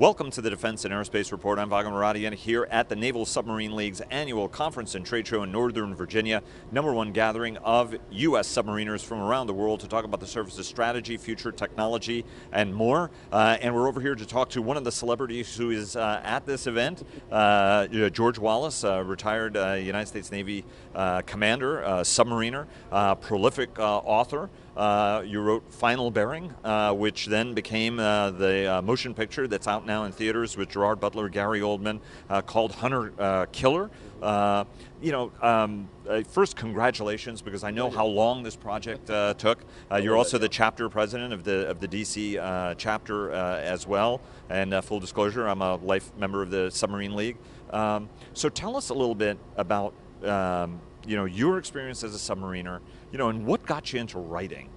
Welcome to the Defense and Aerospace Report. I'm Vago Muradian here at the Naval Submarine League's annual conference and trade show in Northern Virginia, #1 gathering of U.S. submariners from around the world to talk about the service's strategy, future technology, and more. And we're over here to talk to one of the celebrities who is at this event, George Wallace, retired United States Navy commander, submariner, prolific author. You wrote Final Bearing, which then became the motion picture that's out now in theaters with Gerard Butler, Gary Oldman, called Hunter Killer. First, congratulations, because I know how long this project took. You're also the chapter president of the DC chapter as well. And full disclosure, I'm a life member of the Submarine League. So tell us a little bit about your experience as a submariner, and what got you into writing?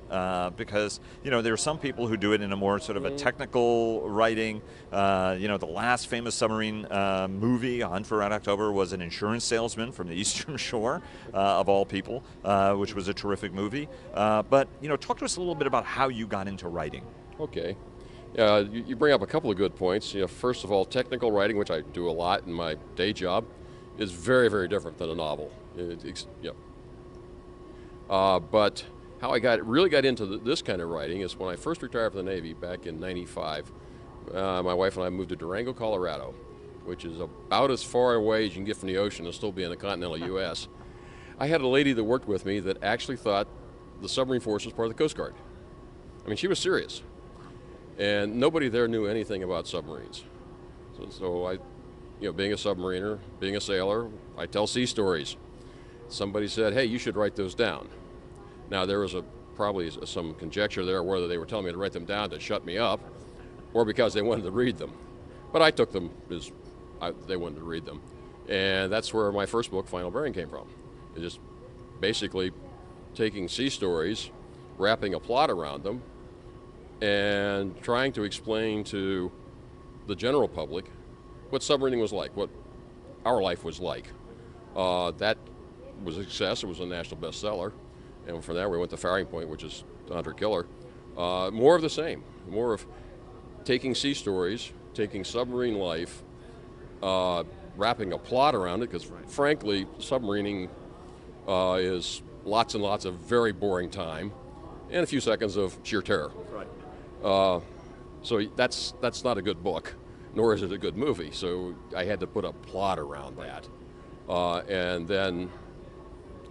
Because, there are some people who do it in a more sort of a technical writing. The last famous submarine movie, A Hunt for Red October, was an insurance salesman from the Eastern Shore, of all people, which was a terrific movie. But, talk to us a little bit about how you got into writing. Okay. You bring up a couple of good points. First of all, technical writing, which I do a lot in my day job, is very, very different than a novel. But how I really got into this kind of writing is when I first retired from the Navy back in '95. My wife and I moved to Durango, Colorado, which is about as far away as you can get from the ocean and still be in the continental U.S. I had a lady that worked with me that actually thought the submarine force was part of the Coast Guard. I mean, she was serious. And nobody there knew anything about submarines. So I, being a submariner, being a sailor, I tell sea stories. Somebody said, hey, you should write those down. Now, there was probably some conjecture there whether they were telling me to write them down to shut me up or because they wanted to read them. But I took them as they wanted to read them. And that's where my first book, Final Bearing, came from. It's just basically taking sea stories, wrapping a plot around them, and trying to explain to the general public what submarining was like, what our life was like. That was a success. It was a national bestseller. And from there, we went to Firing Point, which is Hunter Killer. More of the same, more of taking sea stories, taking submarine life, wrapping a plot around it, because frankly, submarining is lots and lots of very boring time and a few seconds of sheer terror. So that's not a good book, nor is it a good movie. So I had to put a plot around that, and then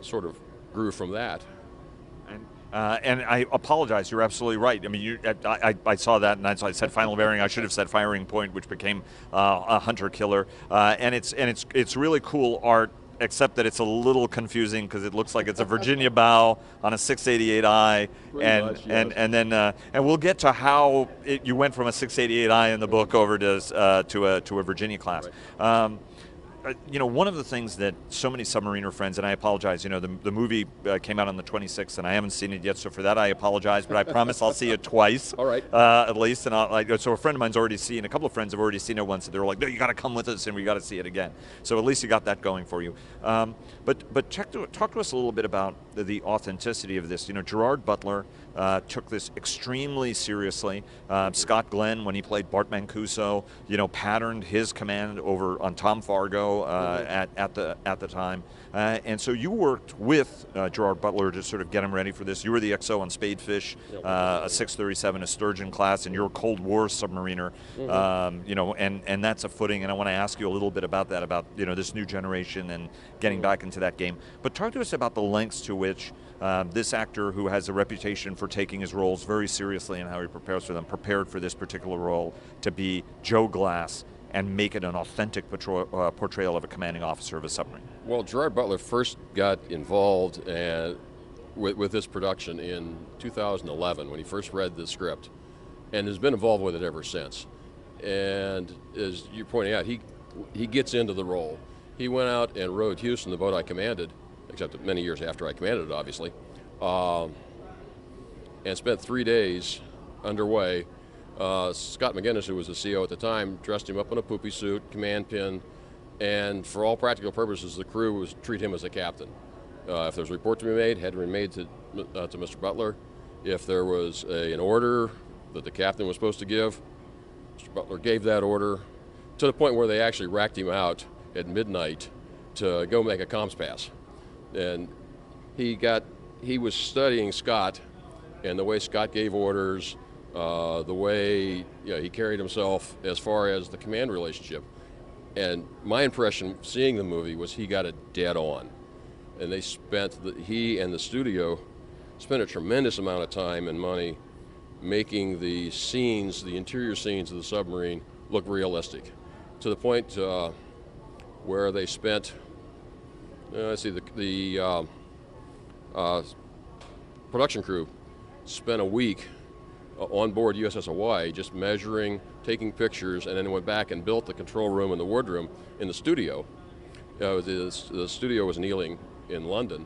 sort of grew from that. And I apologize, you're absolutely right. I mean, I saw that, and I said Final Bearing. I should have said Firing Point, which became a Hunter Killer. And it's really cool art, except that it's a little confusing because it looks like it's a Virginia bow on a 688I, and we'll get to how you went from a 688I in the book over to a Virginia class. One of the things that so many submariner friends, and I apologize, the movie came out on the 26th, and I haven't seen it yet, so for that I apologize, but I promise I'll see it twice. All right. At least, and so a friend of mine's already seen, a couple of friends have already seen it once, and they're like, no, you got to come with us, and we got to see it again. So at least you got that going for you. But talk to us a little bit about the authenticity of this. Gerard Butler took this extremely seriously. Scott Glenn, when he played Bart Mancuso, patterned his command over on Tom Fargo at the time. And so you worked with Gerard Butler to sort of get him ready for this. You were the XO on Spadefish, a 637, a Sturgeon class, and you're a Cold War submariner. And that's a footing. And I want to ask you a little bit about that, about this new generation and getting back into that game. But talk to us about the lengths to which this actor, who has a reputation for taking his roles very seriously and how he prepares for them, prepared for this particular role to be Joe Glass and make it an authentic portrayal of a commanding officer of a submarine. Well, Gerard Butler first got involved with this production in 2011 when he first read the script, and has been involved with it ever since. And as you're pointing out, he gets into the role. He went out and rowed Houston, the boat I commanded, except many years after I commanded it, obviously, and spent 3 days underway. Scott McGinnis, who was the CO at the time, dressed him up in a poopy suit, command pin, and for all practical purposes, the crew was treat him as a captain. If there was a report to be made, had to be made to Mr. Butler. If there was an order that the captain was supposed to give, Mr. Butler gave that order to the point where they actually racked him out at midnight to go make a comms pass. And he was studying Scott and the way Scott gave orders, the way he carried himself as far as the command relationship. And my impression seeing the movie was he got it dead on. And they he and the studio spent a tremendous amount of time and money making the scenes, the interior scenes of the submarine, look realistic. To the point where they spent, let's see, the production crew spent a week on board USS Hawaii just measuring, taking pictures, and then went back and built the control room and the wardroom in the studio. The studio was in Ealing in London.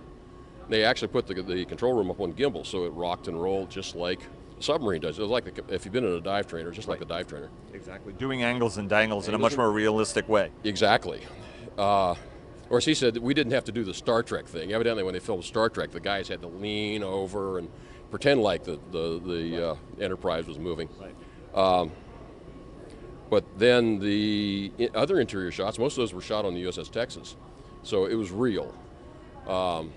They actually put the control room up on gimbal, so it rocked and rolled just like a submarine does. It was like if you've been in a dive trainer, just like a dive trainer. Exactly, doing angles and dangles in a much more realistic way. Exactly. Or as he said, we didn't have to do the Star Trek thing. Evidently, when they filmed Star Trek, the guys had to lean over and pretend like the Enterprise was moving. Right. But then the other interior shots, most of those were shot on the USS Texas, so it was real. When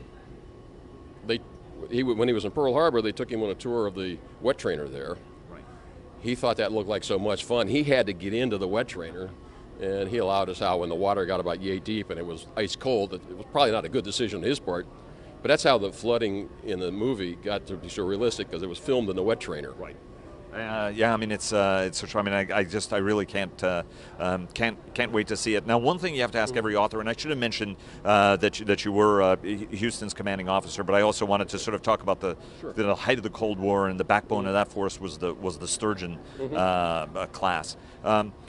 he was in Pearl Harbor, they took him on a tour of the wet trainer there. Right. He thought that looked like so much fun. He had to get into the wet trainer, and he allowed us out when the water got about yay deep and it was ice cold. It was probably not a good decision on his part, but that's how the flooding in the movie got to be so realistic, because it was filmed in the wet trainer. Right. Yeah, I mean I really can't wait to see it. Now, one thing you have to ask every author, and I should have mentioned that you were Houston's commanding officer, but I also wanted to sort of talk about the height of the Cold War, and the backbone of that force was the Sturgeon class.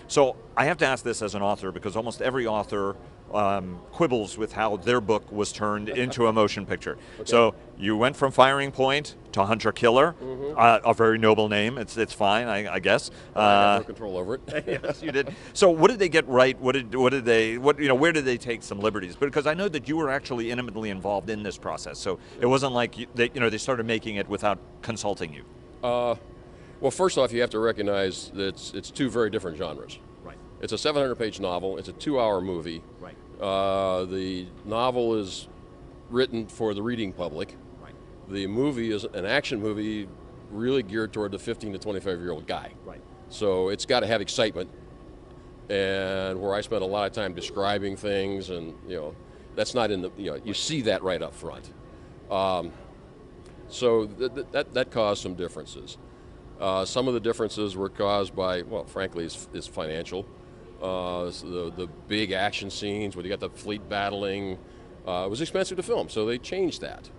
So I have to ask this as an author, because almost every author quibbles with how their book was turned into a motion picture. Okay. So you went from Firing Point to Hunter Killer, a very noble name. It's fine, I guess. I have no control over it. Yes, you did. So what did they get right? Where did they take some liberties? Because I know that you were actually intimately involved in this process. So it wasn't like they started making it without consulting you. Well, first off, you have to recognize that it's two very different genres. Right. It's a 700-page novel. It's a 2-hour movie. Right. The novel is written for the reading public. Right. The movie is an action movie really geared toward the 15 to 25-year-old guy. Right. So it's got to have excitement, and where I spent a lot of time describing things, and that's not in the you see that right up front. So that caused some differences. Some of the differences were caused by, well, frankly, is financial. The big action scenes where you got the fleet battling was expensive to film, so they changed that.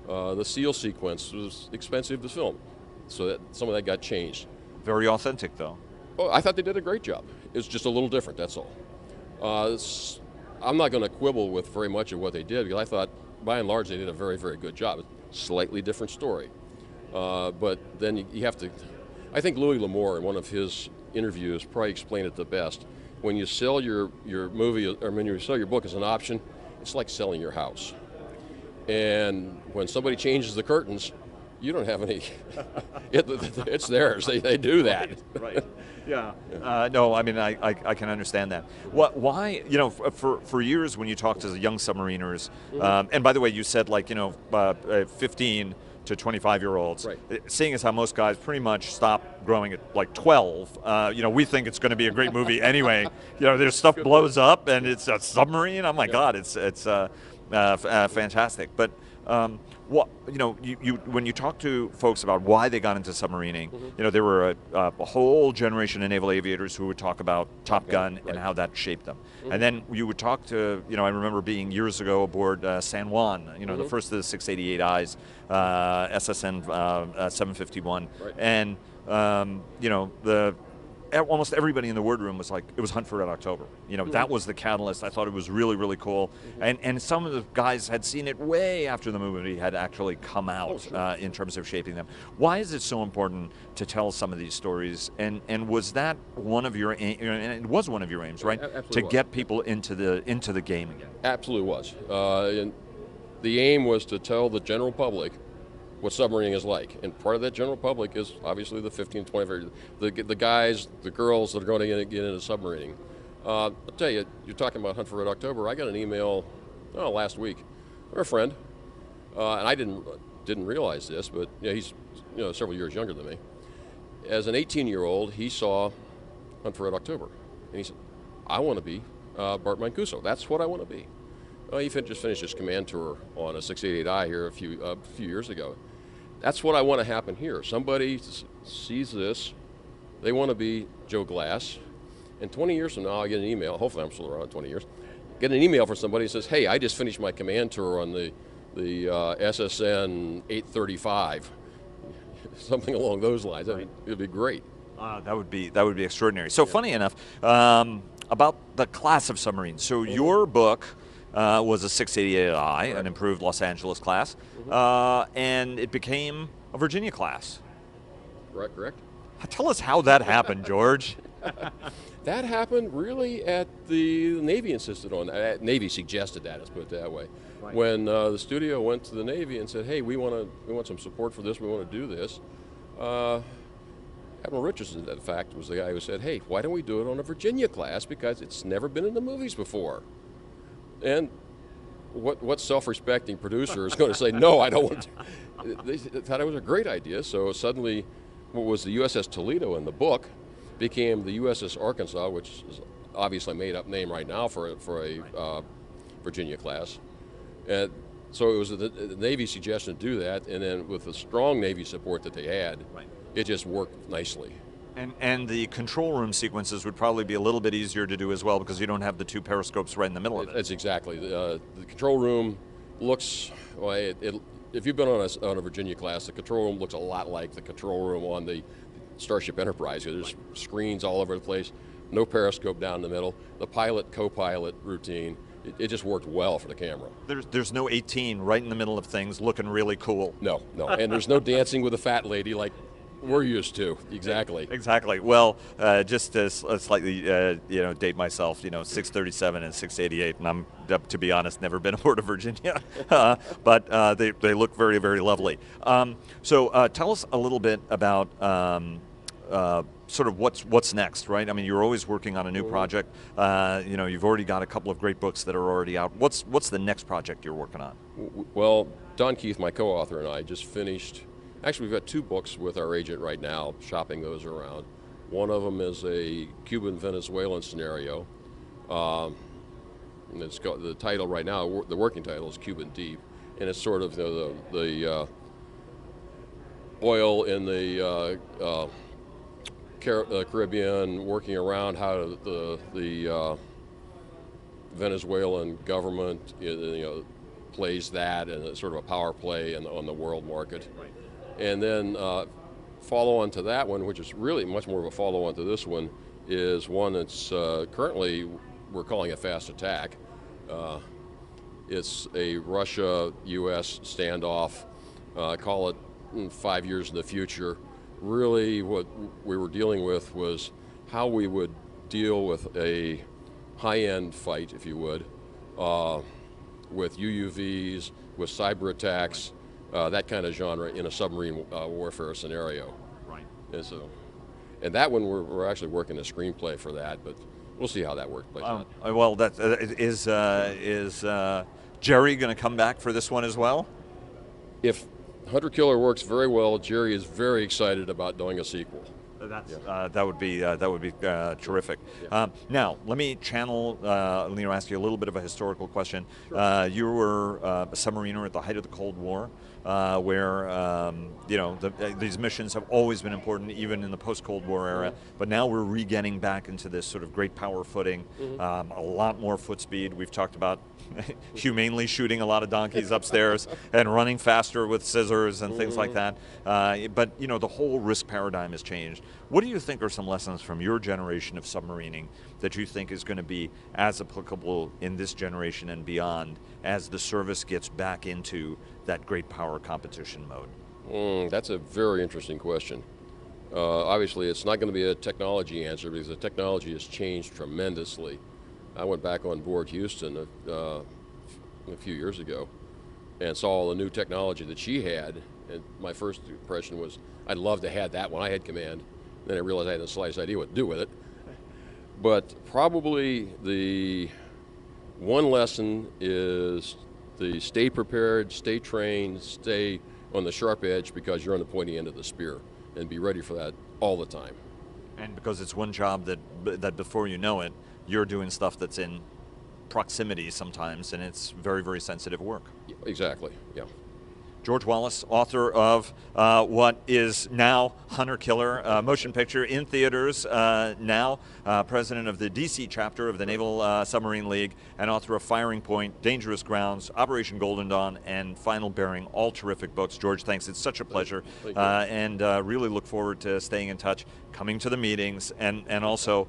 The SEAL sequence was expensive to film, so that some of that got changed. Very authentic, though. Oh, I thought they did a great job. It's just a little different, that's all. I'm not going to quibble with very much of what they did, because I thought, by and large, they did a very, very good job. Slightly different story. But then you have to, I think Louis L'Amour, in one of his interviews, probably explained it the best. When you sell your movie, or when you sell your book as an option, it's like selling your house. And when somebody changes the curtains, you don't have any, it's theirs, they do that. Right. Yeah. No, I mean, I can understand that. Why, for years when you talk to the young submariners, and by the way, you said 15 to 25-year-olds, right. Seeing as how most guys pretty much stop growing at like 12, we think it's going to be a great movie anyway. There's stuff blows up and it's a submarine. Oh my God, it's fantastic. But when you talk to folks about why they got into submarining, there were a whole generation of naval aviators who would talk about Top Gun and how that shaped them. And then you would talk to, I remember being years ago aboard San Juan, the first of the 688Is, SSN 751, right. And almost everybody in the wardroom was like, it was Hunt for Red October. That was the catalyst. I thought it was really, really cool. And some of the guys had seen it way after the movie had actually come out in terms of shaping them. Why is it so important to tell some of these stories? And was that one of your aims? And it was one of your aims, right? Absolutely to get people into the game again. Absolutely was. And the aim was to tell the general public what submarining is like. And part of that general public is obviously the 15, 20, the guys, the girls that are going to get into submarining. I'll tell you, you're talking about Hunt for Red October. I got an email last week from a friend, and I didn't realize this, but he's several years younger than me. As an 18-year-old, he saw Hunt for Red October, and he said, I want to be Bart Mancuso. That's what I want to be. He just finished his command tour on a 688I here a few years ago. That's what I want to happen here. Somebody sees this, they want to be Joe Glass, and 20 years from now I get an email, hopefully I'm still around 20 years, get an email from somebody that says, hey, I just finished my command tour on the SSN 835, something along those lines. Right. I mean, it'd be great. That would be extraordinary. So funny enough, about the class of submarines. So your book was a 688I, an improved Los Angeles class, and it became a Virginia class. Correct. Tell us how that happened, George. That happened really at the Navy insisted on that. Navy suggested that, let's put it that way. Right. When the studio went to the Navy and said, hey, we want some support for this, we want to do this. Admiral Richardson, in fact, was the guy who said, hey, why don't we do it on a Virginia class, because it's never been in the movies before. And what self-respecting producer is going to say, no, I don't want to? They thought it was a great idea, so suddenly what was the USS Toledo in the book became the USS Arkansas, which is obviously a made-up name right now for a Virginia class. And so it was the Navy suggestion to do that, and then with the strong Navy support that they had, it just worked nicely. And the control room sequences would probably be a little bit easier to do as well, because you don't have the two periscopes right in the middle of it. That's exactly. The control room looks, well, if you've been on a Virginia class, the control room looks a lot like the control room on the Starship Enterprise. There's screens all over the place, no periscope down the middle, the pilot, co-pilot routine. It just worked well for the camera. There's no 18 right in the middle of things looking really cool. No, and there's no dancing with a fat lady like we're used to. Exactly. Well, just to slightly, date myself, 637 and 688, and I'm, to be honest, never been aboard a Virginia, but they look very, very lovely. So tell us a little bit about sort of what's next, right? I mean, you're always working on a new project. You've already got a couple of great books that are already out. What's the next project you're working on? Well, Don Keith, my co-author, and I just finished. Actually, we've got two books with our agent right now, shopping those around. One of them is a Cuban-Venezuelan scenario. And it's got the title right now, the working title is Cuban Deep, and it's sort of the oil in the Caribbean, working around how the Venezuelan government plays that, and it's sort of a power play on the world market. Right. And then follow on to that one, which is really much more of a follow on to this one, is one that's currently we're calling it Fast Attack. It's a Russia-U.S. standoff. Call it 5 years in the future. Really what we were dealing with was how we would deal with a high-end fight, if you would, with UUVs, with cyber attacks, that kind of genre in a submarine warfare scenario. Right. And that one we're actually working a screenplay for that, but we'll see how that works. Well, that is Jerry going to come back for this one as well? If Hunter Killer works very well, Jerry is very excited about doing a sequel. That would be terrific. Yeah. Now, let me ask you a little bit of a historical question. Sure. You were a submariner at the height of the Cold War, where these missions have always been important, even in the post-Cold War era. But now we're re-getting back into this sort of great power footing, a lot more foot speed. We've talked about humanely shooting a lot of donkeys upstairs and running faster with scissors and things like that. But the whole risk paradigm has changed. What do you think are some lessons from your generation of submarining that you think is going to be as applicable in this generation and beyond as the service gets back into that great power competition mode? That's a very interesting question. Obviously, it's not going to be a technology answer because the technology has changed tremendously. I went back on board Houston a few years ago and saw all the new technology that she had, And my first impression was, I'd love to have that when I had command. Then I realized I hadn't the slightest idea what to do with it. But probably the one lesson is the stay prepared, stay trained, stay on the sharp edge, because you're on the pointy end of the spear, and be ready for that all the time. And because it's one job that before you know it, you're doing stuff that's in proximity sometimes, and it's very, very sensitive work. Exactly, yeah. George Wallace, author of what is now Hunter Killer, motion picture in theaters now, president of the DC chapter of the Naval Submarine League, and author of Firing Point, Dangerous Grounds, Operation Golden Dawn, and Final Bearing, all terrific books. George, thanks. It's such a pleasure. Thank you. And really look forward to staying in touch, coming to the meetings, and also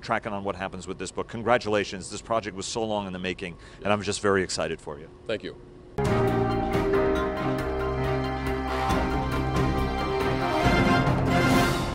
tracking on what happens with this book. Congratulations. This project was so long in the making, and I'm just very excited for you. Thank you.